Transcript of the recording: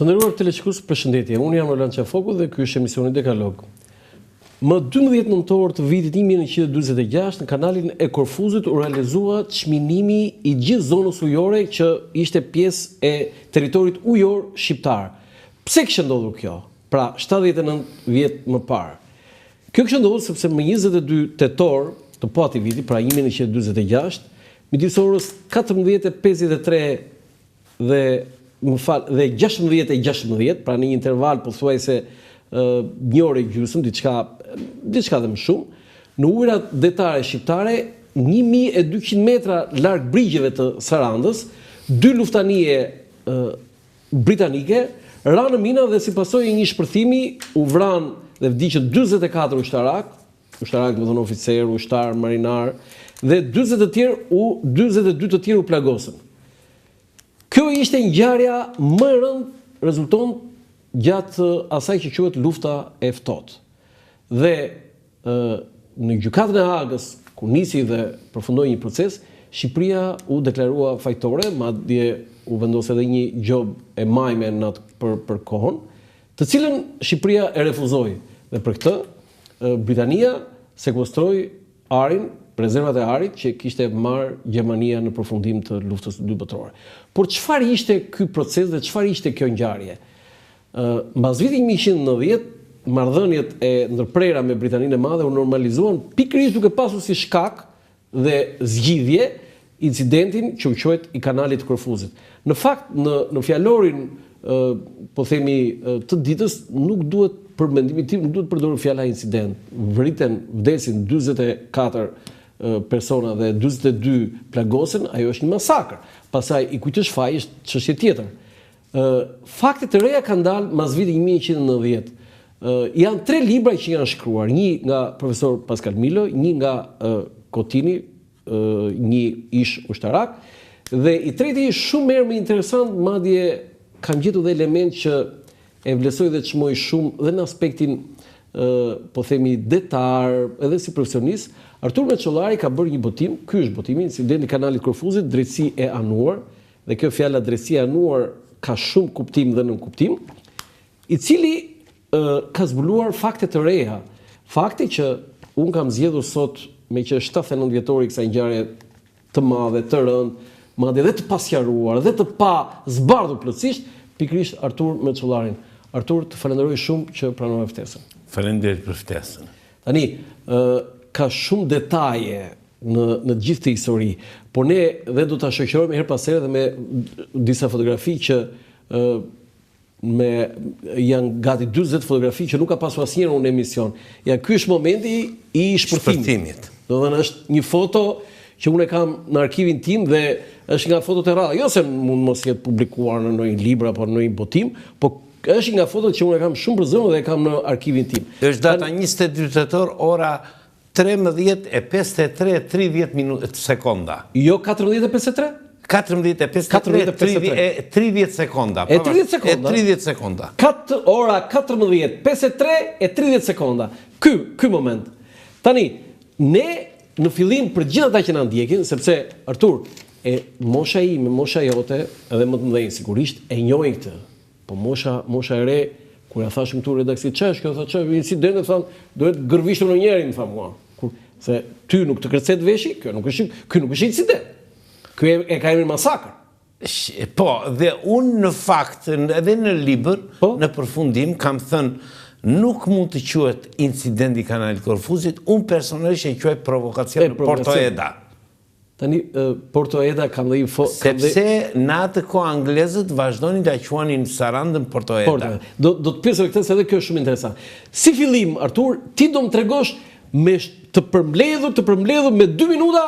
Të nderuar teleshikues, përshëndetje. Unë jam Roland Qafoku dhe ky është emisioni Dekalog. Më 12 nëntor të vitit 1946 në kanalin e Korfuzit u realizua çminimi i gjithë zonës ujore që ishte pjesë e territorit ujor shqiptar. Pse kishte ndodhur kjo? Pra 79 vjet më parë. Kjo kishte ndodhur sepse më 22 tetor të po atij viti, pra 1946, midis orës 14:53 dhe 16:16, pra në një interval pothuajse një orë e gjysmë, diçka dhe më shumë, në ujërat detare shqiptare, 1200 metra larg brigjeve të Sarandës, 2 luftanije britanike ranë në mina dhe si pasojë një shpërthimi u vran dhe vdiqën 44 ushtarak do të thonë oficer, ushtar, marinar, dhe 42 të tjerë u plagosën. Kjo ishte ngjarja më e rëndë rezulton gjatë asaj që quhet lufta e ftohtë. Dhe në gjykatën e Hagës, ku nisi dhe përfundoi një proces, Shqipëria u deklarua fajtore, madje u vendos edhe një gjobë e majme në atë për kohën, të cilën Shqipëria e refuzoi. Dhe për këtë Britania sekuestroi arin, rezervat e arit që kishte marrë Gjermania në përfundim të luftës së dytë botërore. Por çfarë ishte ky proces dhe çfarë ishte kjo ngjarje? Mbas vitit 1990, marrëdhëniet e ndërprera me Britaninë e Madhe u normalizuan pikërisht duke pasur si shkak dhe zgjidhje incidentin që u quhet i kanalit të Korfuzit. Në fakt, në fjalorin po themi të ditës nuk duhet për mendimin tim nuk duhet përdorur fjala incident. Vdesin 44 persona dhe 42 plagosen, ajo është një masakër. Pastaj i kujt është faji është çështje tjetër. Fakte të reja kanë dalë mas vitit 1990. Janë 3 libra që janë shkruar, një nga profesor Pascal Milo, një nga Kotini, një ish ushtarak, dhe i treti është shumë më interesant, madje kam gjetur dhe element që e vlerësoj dhe çmoj shumë dhe në aspektin po themi detar, edhe si profesionist. Artur Meçollari ka bërë një botim, ky është botimi, incidenti i kanalit Korfuzit, drejtësi e anuar, dhe kjo fjala drejtësi e anuar ka shumë kuptim dhe nënkuptim, i cili ka zbuluar fakte të reja, fakte që unë kam zgjedhur sot me që 79 vjetori kësaj ngjarje të madhe, të rëndë, madje edhe të pasqaruar dhe të pa zbardhur plotësisht, pikërisht Artur Meçollarin. Artur, të falenderoj shumë që pranove ftesën. Faleminderit për ftesën. Tani, ka shumë detaje në gjithë të histori, por ne dhe do ta shoqërojmë her pas here dhe me disa fotografi që janë gati 40 fotografi që nuk ka pasur asnjëherë në emision. Ja, ky është momenti i shpërthimit. Do të thënë është një foto që unë e kam në arkivin tim dhe është nga fotot e rralla. Jo se mund mos jetë publikuar në ndonjë libër apo në ndonjë botim, por është nga fotot që unë e kam shumë për zemër dhe e kam në arkivin tim. Është data 22 tetor, ora 13:53:30 sekonda. Jo 14:53? 14:53, 30 sekonda. E 30 sekonda? E 30 sekonda. Ora 14:53:30 sekonda. Ky moment. Tani, ne në fillim për gjithë ata që na ndjekin, sepse Artur, mosha ime, mosha jote, edhe më të mëdhenj sigurisht, e njohin këtë. Po mosha e re, kur ja thashëm këtu redaksi, ç'është kjo, thotë ç'është incident, thonë, duhet gërvishtur në njërin, më tha mua. Se ty nuk të kërcet veshi, ky nuk është incident. Ky e ka emrin masakër. Po, dhe unë në fakt, edhe në libër, në përfundim, kam thënë nuk mund të quhet incidenti i kanalit Korfuzit, unë personalisht e quaj provokacion Porto Eda. Tani Porto Eda kam dhe sepse në atë kohë anglezët vazhdonin ta quanin Sarandën Porto Eda. Do të pjesë këtë se edhe kjo është shumë interesant. Si fillim, Artur, ti do më tregosh me të përmbledhur me 2 minuta